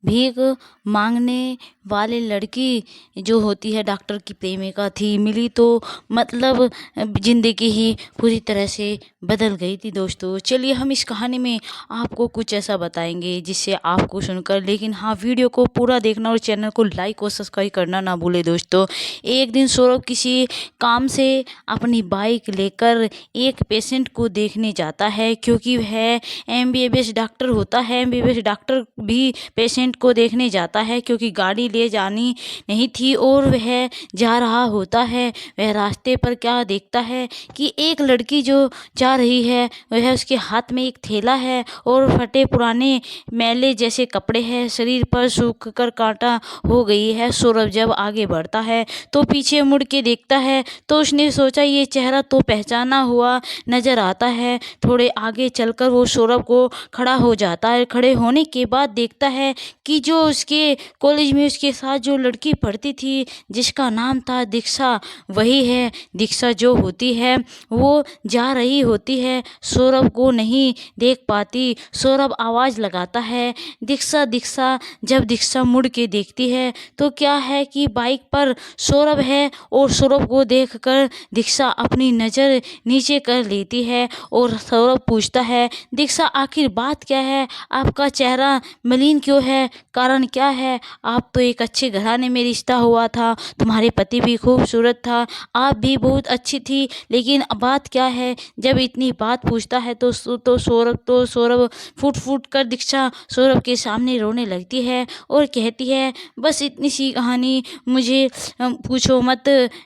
भीख मांगने वाले लड़की जो होती है डॉक्टर की प्रेमिका थी, मिली तो मतलब ज़िंदगी ही पूरी तरह से बदल गई थी दोस्तों। चलिए हम इस कहानी में आपको कुछ ऐसा बताएंगे जिससे आपको सुनकर, लेकिन हाँ, वीडियो को पूरा देखना और चैनल को लाइक और सब्सक्राइब करना ना भूले दोस्तों। एक दिन सौरभ किसी काम से अपनी बाइक लेकर एक पेशेंट को देखने जाता है, क्योंकि वह एमबीबीएस डॉक्टर होता है। एमबीबीएस डॉक्टर भी पेशेंट को देखने जाता है, क्योंकि गाड़ी ले जानी नहीं थी और वह जा रहा होता है। वह रास्ते पर क्या देखता है कि एक लड़की जो जा रही है, वह उसके हाथ में एक थैला है और फटे पुराने मैले जैसे कपड़े हैं, शरीर पर सूख कर कांटा हो गई है। सौरभ जब आगे बढ़ता है तो पीछे मुड़ के देखता है, तो उसने सोचा ये चेहरा तो पहचाना हुआ नजर आता है। थोड़े आगे चलकर वो सौरभ को खड़ा हो जाता है। खड़े होने के बाद देखता है कि जो उसके कॉलेज में उसके साथ जो लड़की पढ़ती थी, जिसका नाम था दीक्षा, वही है। दीक्षा जो होती है वो जा रही होती है, सौरभ को नहीं देख पाती। सौरभ आवाज़ लगाता है, दीक्षा दीक्षा। जब दीक्षा मुड़ के देखती है तो क्या है कि बाइक पर सौरभ है और सौरभ को देखकर दीक्षा अपनी नज़र नीचे कर लेती है और सौरभ पूछता है, दीक्षा आखिर बात क्या है? आपका चेहरा मलिन क्यों है? कारण क्या है? आप तो एक अच्छे घराने में रिश्ता हुआ था, तुम्हारे पति भी खूबसूरत था, आप भी बहुत अच्छी थी, लेकिन बात क्या है? जब इतनी बात पूछता है तो सौरभ फूट फूट कर दीक्षा सौरभ के सामने रोने लगती है और कहती है, बस इतनी सी कहानी, मुझे पूछो मत।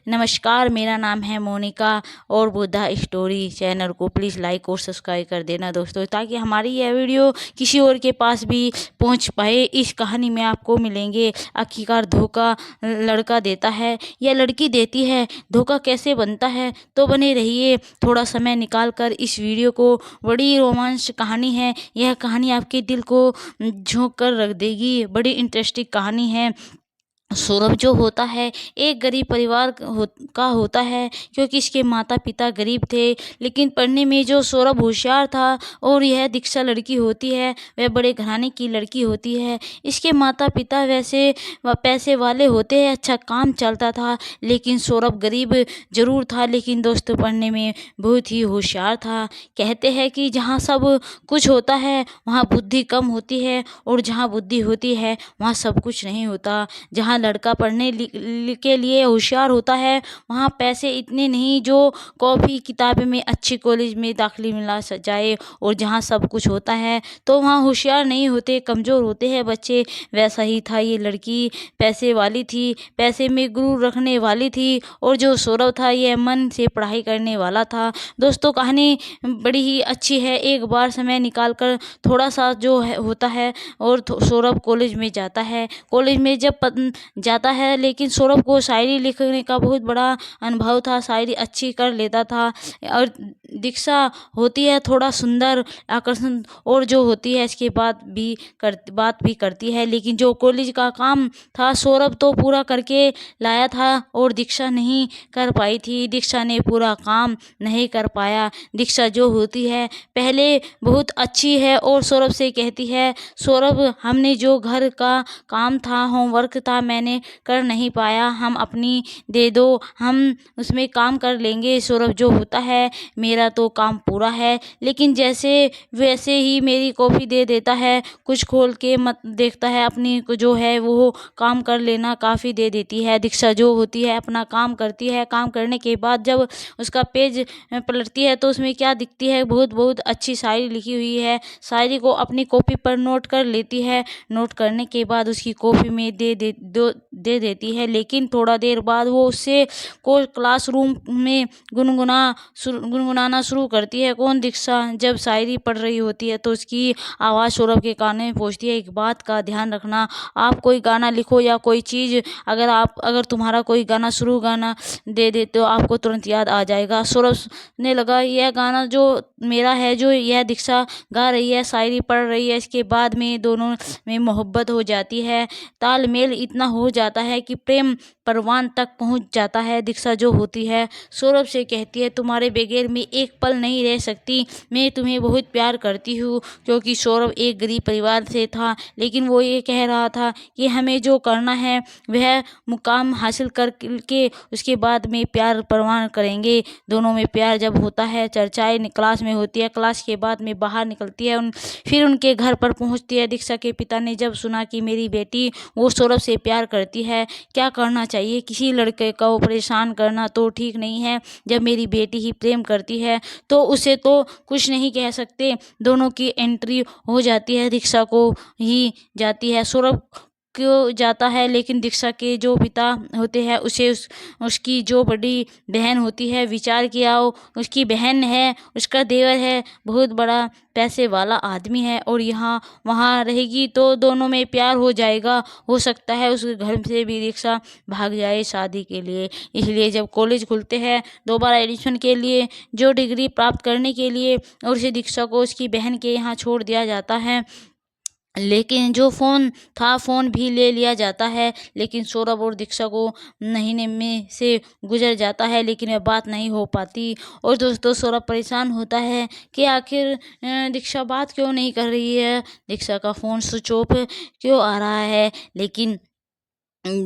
नमस्कार, मेरा नाम है मोनिका और बुद्धा स्टोरी। चैनल को प्लीज़ लाइक और सब्सक्राइब कर देना दोस्तों, ताकि हमारी यह वीडियो किसी और के पास भी पहुंच पाए। इस कहानी में आपको मिलेंगे आखिरकार धोखा लड़का देता है या लड़की देती है, धोखा कैसे बनता है। तो बने रहिए थोड़ा समय निकाल कर इस वीडियो को। बड़ी रोमांच कहानी है यह, कहानी आपके दिल को झोंक कर रख देगी। बड़ी इंटरेस्टिंग कहानी है। सौरभ जो होता है एक गरीब परिवार का होता है, क्योंकि इसके माता पिता गरीब थे, लेकिन पढ़ने में जो सौरभ होशियार था और यह दीक्षा लड़की होती है वह बड़े घराने की लड़की होती है। इसके माता पिता वैसे पैसे वाले होते हैं, अच्छा काम चलता था, लेकिन सौरभ गरीब जरूर था, लेकिन दोस्तों पढ़ने में बहुत ही होशियार था। कहते हैं कि जहाँ सब कुछ होता है वहाँ बुद्धि कम होती है, और जहाँ बुद्धि होती है वहाँ सब कुछ नहीं होता। जहाँ लड़का पढ़ने के लिए होशियार होता है वहाँ पैसे इतने नहीं जो कॉपी किताबें में अच्छी कॉलेज में दाखिले मिला जाए, और जहाँ सब कुछ होता है तो वहाँ होशियार नहीं होते, कमज़ोर होते हैं बच्चे। वैसा ही था, ये लड़की पैसे वाली थी, पैसे में गुरूर रखने वाली थी, और जो सौरभ था ये मन से पढ़ाई करने वाला था। दोस्तों कहानी बड़ी ही अच्छी है, एक बार समय निकाल कर थोड़ा सा जो है होता है। और सौरभ कॉलेज में जाता है, कॉलेज में जब जाता है, लेकिन सौरभ को शायरी लिखने का बहुत बड़ा अनुभव था, शायरी अच्छी कर लेता था। और दीक्षा होती है थोड़ा सुंदर आकर्षण, और जो होती है इसके बात भी करती है, लेकिन जो कॉलेज का काम था सौरभ तो पूरा करके लाया था और दीक्षा नहीं कर पाई थी। दीक्षा ने पूरा काम नहीं कर पाया। दीक्षा जो होती है पहले बहुत अच्छी है और सौरभ से कहती है, सौरभ हमने जो घर का काम था, होमवर्क था, मैंने कर नहीं पाया, हम अपनी दे दो, हम उसमें काम कर लेंगे। सौरभ जो होता है, मेरा तो काम पूरा है, लेकिन जैसे वैसे ही मेरी कॉपी दे देता है, कुछ खोल के मत देखता है, अपनी जो है वो काम कर लेना काफ़ी दे देती है। दीक्षा जो होती है अपना काम करती है, काम करने के बाद जब उसका पेज पलटती है तो उसमें क्या दिखती है, बहुत बहुत अच्छी शायरी लिखी हुई है। शायरी को अपनी कॉपी पर नोट कर लेती है, नोट करने के बाद उसकी कॉपी में दे देती है, लेकिन थोड़ा देर बाद वो उससे को क्लासरूम में गुनगुनाना शुरू करती है। कौन? दीक्षा। जब शायरी पढ़ रही होती है तो उसकी आवाज़ सौरभ के कान में पहुंचती है, एक बात का ध्यान रखना, आप कोई गाना लिखो या कोई चीज़, अगर तुम्हारा कोई गाना दे दे तो आपको तुरंत याद आ जाएगा। सौरभ ने लगा यह गाना जो मेरा है, जो यह दीक्षा गा रही है, शायरी पढ़ रही है, इसके बाद में दोनों में मोहब्बत हो जाती है। तालमेल इतना हो जाता है कि प्रेम परवान तक पहुंच जाता है। दीक्षा जो होती है सौरभ से कहती है, तुम्हारे बगैर मैं एक पल नहीं रह सकती, मैं तुम्हें बहुत प्यार करती हूँ। क्योंकि सौरभ एक गरीब परिवार से था, लेकिन वो ये कह रहा था कि हमें जो करना है वह मुकाम हासिल करके उसके बाद में प्यार परवान करेंगे। दोनों में प्यार जब होता है, चर्चाएं क्लास में होती है, क्लास के बाद में बाहर निकलती है, फिर उनके घर पर पहुंचती है। दीक्षा के पिता ने जब सुना कि मेरी बेटी वो सौरभ से प्यार करती है, क्या करना चाहिए, किसी लड़के को परेशान करना तो ठीक नहीं है, जब मेरी बेटी ही प्रेम करती है तो उसे तो कुछ नहीं कह सकते। दोनों की एंट्री हो जाती है, दीक्षा को ही जाती है, सौरभ क्यों जाता है, लेकिन दीक्षा के जो पिता होते हैं उसे उसकी जो बड़ी बहन होती है, विचार किया हो, उसकी बहन है, उसका देवर है, बहुत बड़ा पैसे वाला आदमी है और यहाँ वहाँ रहेगी तो दोनों में प्यार हो जाएगा। हो सकता है उस घर से भी दीक्षा भाग जाए शादी के लिए। इसलिए जब कॉलेज खुलते हैं दोबारा एडमिशन के लिए, जो डिग्री प्राप्त करने के लिए, और उसे दीक्षा को उसकी बहन के यहाँ छोड़ दिया जाता है। लेकिन जो फ़ोन था, फ़ोन भी ले लिया जाता है, लेकिन सौरभ और दीक्षा को महीने में से गुजर जाता है, लेकिन वह बात नहीं हो पाती। और दोस्तों सौरभ परेशान होता है कि आखिर दीक्षा बात क्यों नहीं कर रही है, दीक्षा का फ़ोन स्विच ऑफ क्यों आ रहा है, लेकिन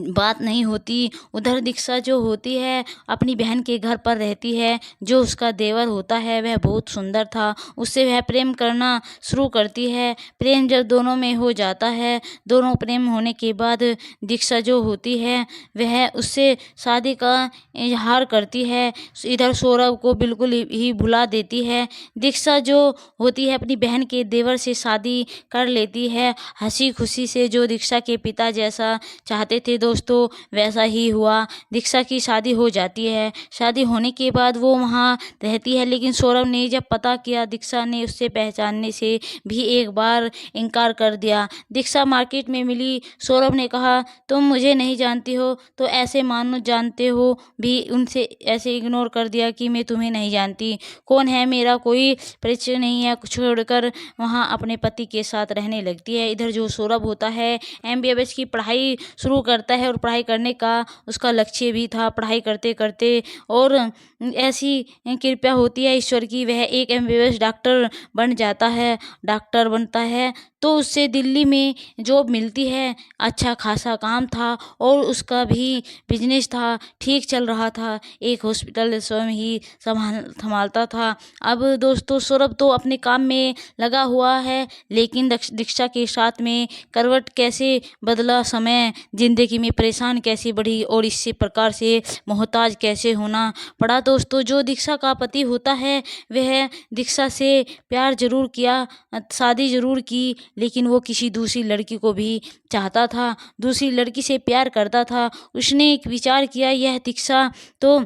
बात नहीं होती। उधर दीक्षा जो होती है अपनी बहन के घर पर रहती है। जो उसका देवर होता है वह बहुत सुंदर था, उससे वह प्रेम करना शुरू करती है। प्रेम जब दोनों में हो जाता है, दोनों प्रेम होने के बाद दीक्षा जो होती है वह उससे शादी का इजहार करती है। इधर सौरभ को बिल्कुल ही भुला देती है। दीक्षा जो होती है अपनी बहन के देवर से शादी कर लेती है, हंसी खुशी से, जो दीक्षा के पिता जैसा चाहते थे दोस्तों वैसा ही हुआ। दीक्षा की शादी हो जाती है। शादी होने के बाद वो वहाँ रहती है, लेकिन सौरभ ने जब पता किया, दीक्षा ने उससे पहचानने से भी एक बार इनकार कर दिया। दीक्षा मार्केट में मिली, सौरभ ने कहा तुम मुझे नहीं जानती हो, तो ऐसे मानो जानते हो भी, उनसे ऐसे इग्नोर कर दिया कि मैं तुम्हें नहीं जानती, कौन है, मेरा कोई परिचय नहीं है, छोड़कर वहाँ अपने पति के साथ रहने लगती है। इधर जो सौरभ होता है MBBS की पढ़ाई शुरू करता है और पढ़ाई करने का उसका लक्ष्य भी था। पढ़ाई करते करते और ऐसी कृपा होती है ईश्वर की, वह एक MBBS डॉक्टर बन जाता है, डॉक्टर बनता है तो उससे दिल्ली में जॉब मिलती है। अच्छा खासा काम था और उसका भी बिजनेस था, ठीक चल रहा था, एक हॉस्पिटल स्वयं ही संभालता था। अब दोस्तों सौरभ तो अपने काम में लगा हुआ है, लेकिन दीक्षा के साथ में करवट कैसे बदला समय, जिंदगी में परेशान कैसे बढ़ी और इसी प्रकार से मोहताज कैसे होना पड़ा। दोस्तों जो दीक्षा का पति होता है वह दीक्षा से प्यार जरूर किया, शादी जरूर की, लेकिन वो किसी दूसरी लड़की को भी चाहता था, दूसरी लड़की से प्यार करता था। उसने एक विचार किया, यह दीक्षा तो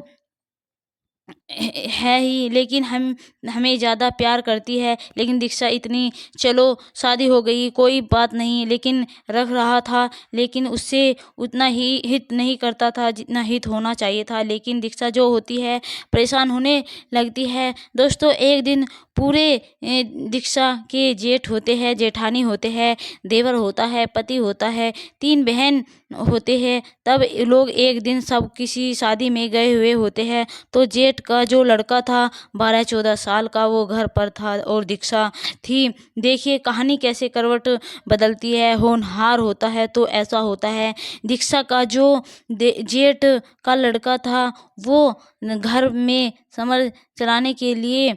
है ही, लेकिन हमें ज़्यादा प्यार करती है, लेकिन दीक्षा इतनी, चलो शादी हो गई कोई बात नहीं, लेकिन रख रहा था, लेकिन उससे उतना ही हित नहीं करता था जितना हित होना चाहिए था। लेकिन दीक्षा जो होती है परेशान होने लगती है। दोस्तों एक दिन पूरे दीक्षा के जेठ होते हैं, जेठानी होते हैं, देवर होता है, पति होता है, 3 बहन होते हैं। तब लोग एक दिन सब किसी शादी में गए हुए होते हैं, तो जेठ का जो लड़का था 12-14 साल का वो घर पर था और दीक्षा थी। देखिए कहानी कैसे करवट बदलती है, होनहार होता है तो ऐसा होता है। दीक्षा का जो जेठ का लड़का था वो घर में समर चलाने के लिए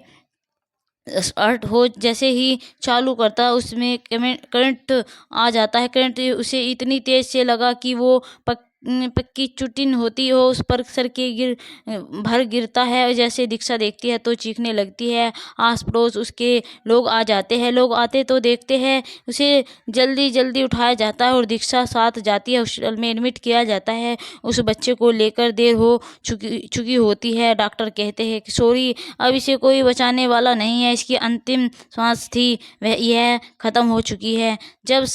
स्टार्ट हो जैसे ही चालू करता, उसमें करंट आ जाता है। करंट उसे इतनी तेज से लगा कि वो पक्की चुटिन होती हो उस पर सर के गिरता है। जैसे दीक्षा देखती है तो चीखने लगती है। आस पड़ोस उसके लोग आ जाते हैं, लोग आते तो देखते हैं उसे जल्दी जल्दी उठाया जाता है और दीक्षा साथ जाती है, हॉस्पिटल में एडमिट किया जाता है। उस बच्चे को लेकर देर हो चुकी होती है। डॉक्टर कहते हैं कि सॉरी, अब इसे कोई बचाने वाला नहीं है, इसकी अंतिम सांस थी वह यह खत्म हो चुकी है। जब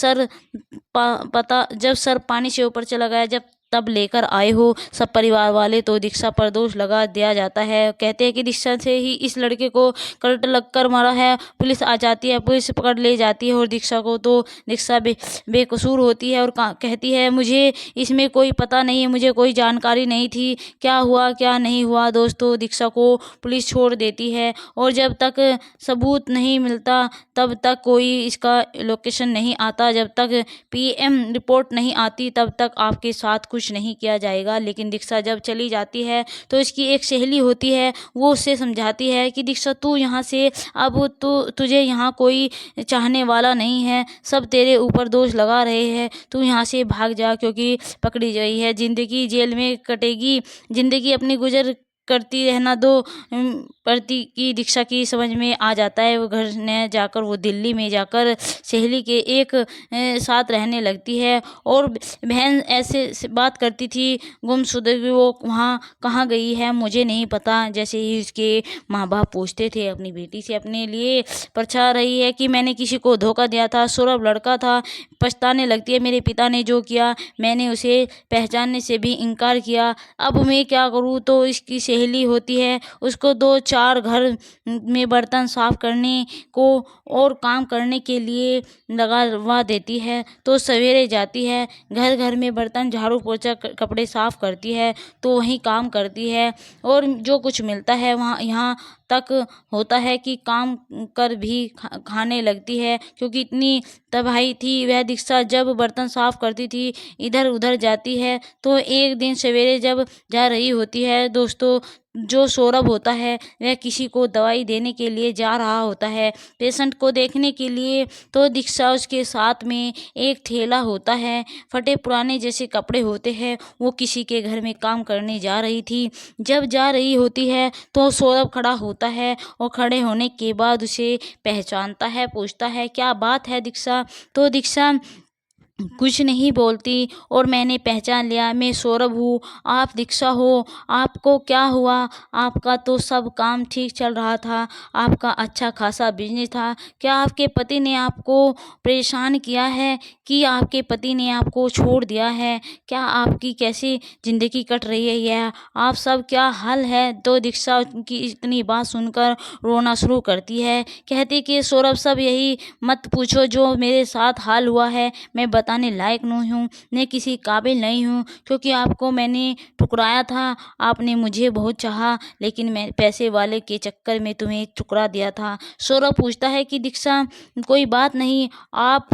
सर पानी से ऊपर चला गया, जब तब लेकर आए हो सब परिवार वाले। तो दीक्षा पर दोष लगा दिया जाता है, कहते हैं कि दीक्षा से ही इस लड़के को करंट लगकर मारा है। पुलिस आ जाती है, पुलिस पकड़ ले जाती है और दीक्षा को। तो दीक्षा बेकसूर होती है और कहती है मुझे इसमें कोई पता नहीं है, मुझे कोई जानकारी नहीं थी, क्या हुआ क्या नहीं हुआ। दोस्तों दीक्षा को पुलिस छोड़ देती है और जब तक सबूत नहीं मिलता तब तक कोई इसका लोकेशन नहीं आता, जब तक पीएम रिपोर्ट नहीं आती तब तक आपके साथ कुछ नहीं किया जाएगा। लेकिन दीक्षा जब चली जाती है तो इसकी एक सहेली होती है, वो उससे समझाती है कि दीक्षा तू यहाँ से, अब तुझे यहाँ कोई चाहने वाला नहीं है, सब तेरे ऊपर दोष लगा रहे हैं, तू यहाँ से भाग जा क्योंकि पकड़ी गई है, जिंदगी जेल में कटेगी, जिंदगी अपनी गुजर करती रहना दो। प्रति की दीक्षा की समझ में आ जाता है। वो घर ने जाकर, वो दिल्ली में जाकर सहेली के एक साथ रहने लगती है और बहन ऐसे से बात करती थी गुमशुदा कि वो वहाँ कहाँ गई है मुझे नहीं पता। जैसे ही उसके माँ बाप पूछते थे अपनी बेटी से, अपने लिए परछा रही है कि मैंने किसी को धोखा दिया था, सौरभ लड़का था, पछताने लगती है मेरे पिता ने जो किया, मैंने उसे पहचानने से भी इनकार किया, अब मैं क्या करूँ। तो इसकी सहेली होती है, उसको 2-4 घर में बर्तन साफ करने को और काम करने के लिए लगवा देती है। तो सवेरे जाती है, घर घर में बर्तन झाड़ू पोछा कपड़े साफ करती है, तो वहीं काम करती है और जो कुछ मिलता है वहाँ यहाँ तक होता है कि काम कर भी खाने लगती है, क्योंकि इतनी तबाही थी वह दीक्षा। जब बर्तन साफ करती थी, इधर उधर जाती है, तो एक दिन सवेरे जब जा रही होती है दोस्तों, जो सौरभ होता है वह किसी को दवाई देने के लिए जा रहा होता है, पेशेंट को देखने के लिए। तो दीक्षा उसके साथ में एक ठेला होता है, फटे पुराने जैसे कपड़े होते हैं, वो किसी के घर में काम करने जा रही थी। जब जा रही होती है तो सौरभ खड़ा होता है और खड़े होने के बाद उसे पहचानता है, पूछता है क्या बात है दीक्षा। तो दीक्षा कुछ नहीं बोलती और मैंने पहचान लिया, मैं सौरभ हूँ, आप दीक्षा हो, आपको क्या हुआ, आपका तो सब काम ठीक चल रहा था, आपका अच्छा खासा बिजनेस था, क्या आपके पति ने आपको परेशान किया है कि आपके पति ने आपको छोड़ दिया है, क्या आपकी कैसी ज़िंदगी कट रही है, यह आप सब क्या हाल है। तो दीक्षा की इतनी बात सुनकर रोना शुरू करती है, कहती कि सौरभ सब यही मत पूछो जो मेरे साथ हाल हुआ है, मैं बताने लायक नहीं हूँ, मैं किसी काबिल नहीं हूँ, क्योंकि आपको मैंने ठुकराया था, आपने मुझे बहुत चाहा लेकिन मैं पैसे वाले के चक्कर में तुम्हें ठुकरा दिया था। सौरभ पूछता है कि दीक्षा कोई बात नहीं, आप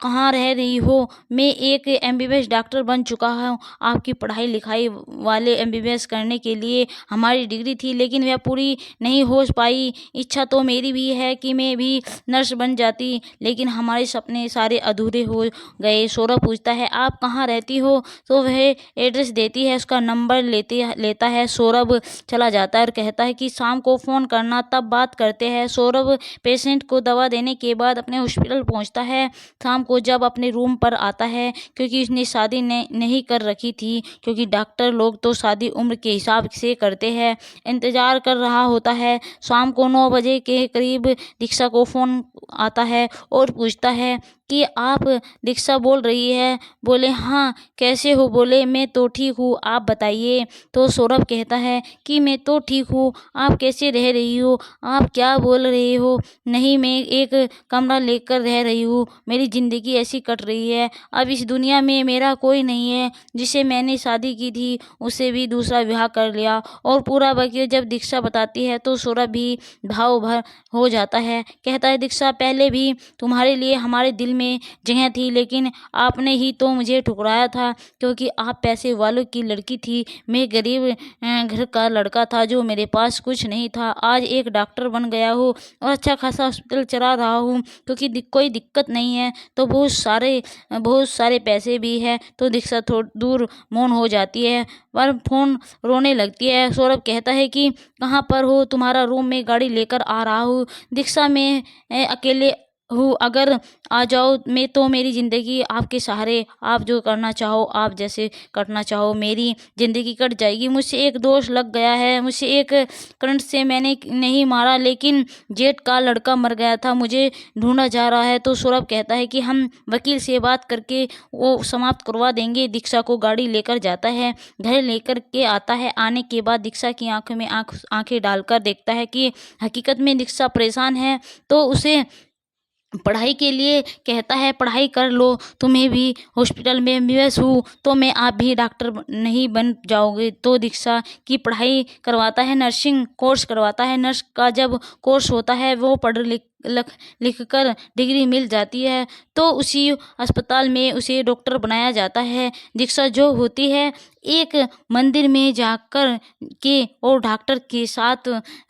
कहाँ रह रही हो, मैं एक एमबीबीएस डॉक्टर बन चुका हूँ, आपकी पढ़ाई लिखाई वाले एमबीबीएस करने के लिए हमारी डिग्री थी लेकिन वह पूरी नहीं हो पाई, इच्छा तो मेरी भी है कि मैं भी नर्स बन जाती, लेकिन हमारे सपने सारे अधूरे हो गए। सौरभ पूछता है आप कहाँ रहती हो, तो वह एड्रेस देती है, उसका नंबर लेता है। सौरभ चला जाता है और कहता है कि शाम को फ़ोन करना, तब बात करते हैं। सौरभ पेशेंट को दवा देने के बाद अपने हॉस्पिटल पहुंचता है। शाम को जब अपने रूम पर आता है, क्योंकि उसने शादी नहीं कर रखी थी, क्योंकि डॉक्टर लोग तो शादी उम्र के हिसाब से करते हैं, इंतज़ार कर रहा होता है। शाम को 9 बजे के करीब दीक्षा को फ़ोन आता है और पूछता है कि आप दीक्षा बोल रही है। बोले हाँ, कैसे हो। बोले मैं तो ठीक हूँ, आप बताइए। तो सौरभ कहता है कि मैं तो ठीक हूँ, आप कैसे रह रही हो, आप क्या बोल रहे हो। नहीं, मैं एक कमरा लेकर रह रही हूँ, मेरी ज़िंदगी ऐसी कट रही है, अब इस दुनिया में मेरा कोई नहीं है, जिसे मैंने शादी की थी उससे भी दूसरा विवाह कर लिया। और पूरा वाक़या जब दीक्षा बताती है तो सौरभ भी भाव भर हो जाता है, कहता है दीक्षा पहले भी तुम्हारे लिए हमारे दिल में जगह थी, लेकिन आपने ही तो मुझे ठुकराया था, क्योंकि आप पैसे वालों की लड़की थी, मैं गरीब घर का लड़का था जो मेरे पास कुछ नहीं था। आज एक डॉक्टर बन गया हूँ और अच्छा खासा हॉस्पिटल चला रहा हूँ, क्योंकि कोई दिक्कत नहीं है, तो बहुत सारे पैसे भी है। तो दीक्षा थोड़ी दूर मौन हो जाती है पर फ़ोन रोने लगती है। सौरभ कहता है कि कहाँ पर हो, तुम्हारा रूम में गाड़ी लेकर आ रहा हूँ। दीक्षा में अकेले हूँ, अगर आ जाओ मैं तो मेरी ज़िंदगी आपके सहारे, आप जो करना चाहो, आप जैसे करना चाहो, मेरी ज़िंदगी कट जाएगी। मुझसे एक दोष लग गया है, मुझसे एक करंट से मैंने नहीं मारा, लेकिन जेठ का लड़का मर गया था, मुझे ढूँढा जा रहा है। तो सौरभ कहता है कि हम वकील से बात करके वो समाप्त करवा देंगे। दीक्षा को गाड़ी लेकर जाता है, घर लेकर के आता है। आने के बाद दीक्षा की आँखों में आँखें डालकर देखता है कि हकीकत में दीक्षा परेशान है। तो उसे पढ़ाई के लिए कहता है, पढ़ाई कर लो, तुम्हें भी हॉस्पिटल में एमबीबीएस हूँ तो मैं आप भी डॉक्टर नहीं बन जाओगे। तो दीक्षा की पढ़ाई करवाता है, नर्सिंग कोर्स करवाता है। नर्स का जब कोर्स होता है वो पढ़ लिख कर डिग्री मिल जाती है, तो उसी अस्पताल में उसे डॉक्टर बनाया जाता है। दीक्षा जो होती है एक मंदिर में जाकर के और डॉक्टर के साथ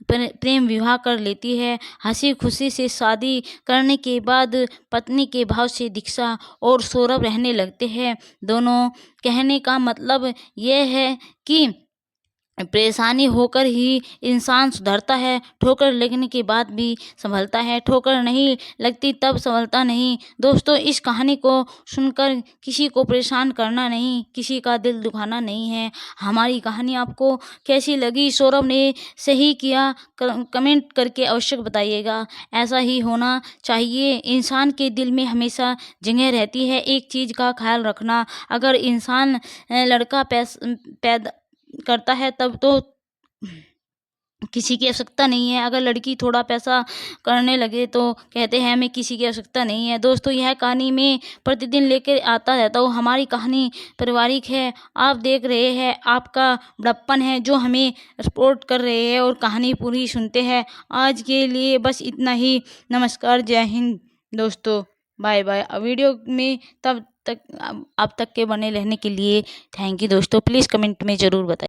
प्रेम विवाह कर लेती है। हंसी खुशी से शादी करने के बाद पत्नी के भाव से दीक्षा और सौरभ रहने लगते हैं। दोनों कहने का मतलब यह है कि परेशानी होकर ही इंसान सुधरता है। ठोकर लगने के बाद भी संभलता है, ठोकर नहीं लगती तब संभलता नहीं। दोस्तों, इस कहानी को सुनकर किसी को परेशान करना नहीं, किसी का दिल दुखाना नहीं है। हमारी कहानी आपको कैसी लगी? सौरभ ने सही किया? कमेंट करके अवश्य बताइएगा। ऐसा ही होना चाहिए। इंसान के दिल में हमेशा जगह रहती है। एक चीज़ का ख्याल रखना, अगर इंसान लड़का पैदा करता है तब तो किसी की आवश्यकता नहीं है। अगर लड़की थोड़ा पैसा करने लगे तो कहते हैं हमें किसी की आवश्यकता नहीं है। दोस्तों, यह कहानी मैं प्रतिदिन लेकर आता रहता हूँ। हमारी कहानी पारिवारिक है, आप देख रहे हैं, आपका बड़प्पन है जो हमें सपोर्ट कर रहे हैं और कहानी पूरी सुनते हैं। आज के लिए बस इतना ही। नमस्कार, जय हिंद दोस्तों, बाय बाय। वीडियो में तब तक अब तक के बने रहने के लिए थैंक यू दोस्तों। प्लीज़ कमेंट में ज़रूर बताइए।